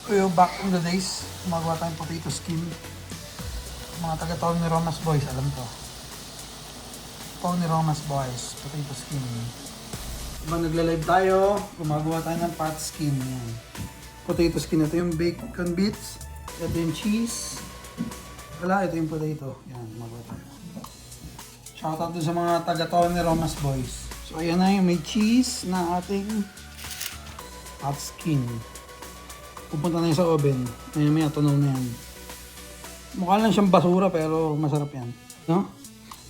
So back in the days, gumagawa tayong potato skin. Mga taga-Tony Romas boys, alam to. Tony Romas boys, potato skin. Habang nagla-live tayo, gumagawa tayo ng pot skin. Yan. Potato skin, ito yung bacon bits, ito yung cheese. Wala, ito yung potato. Yan, gumagawa tayo. Shoutout dun sa mga taga-Tony Romas boys. So ayan na yung may cheese na ating pot skin. Pupunta na yun sa oven. Maya tunaw na yan. Mukha lang siyang basura pero masarap yan. No?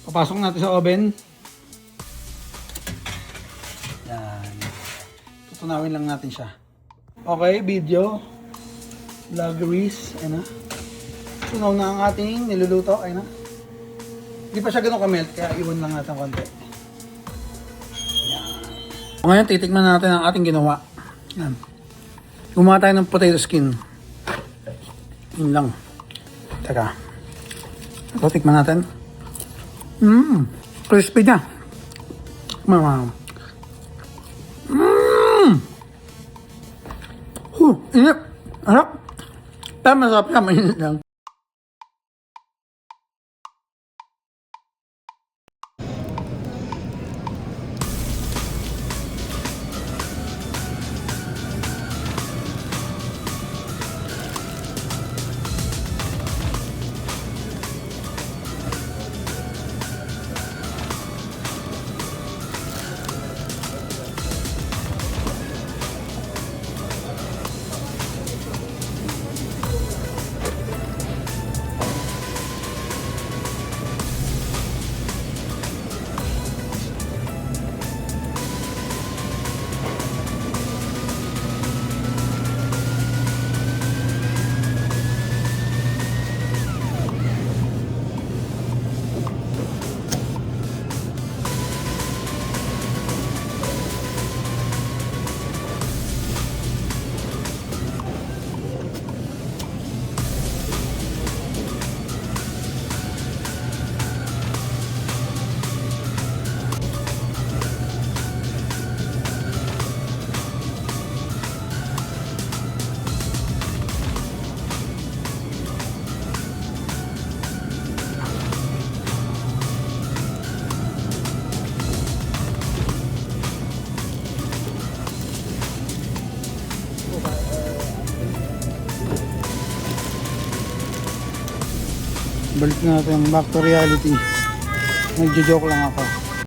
Papasok natin sa oven. Yan. Tutunawin lang natin siya. Okay, video. Vloggeries. Ayan na. Tunaw na ang ating niluluto. Ayan na. Hindi pa siya ganun kamelt kaya iwan lang natin konti. Yan. Ngayon titikman natin ang ating ginawa. Yan. Gumawa tayo ng potato skin. Yun lang. Teka. Ito, tikman natin. Crispy niya. Inip. Harap. Pero masarap siya. Mainit lang. Balik natin back to reality. Nagjo-joke lang ako.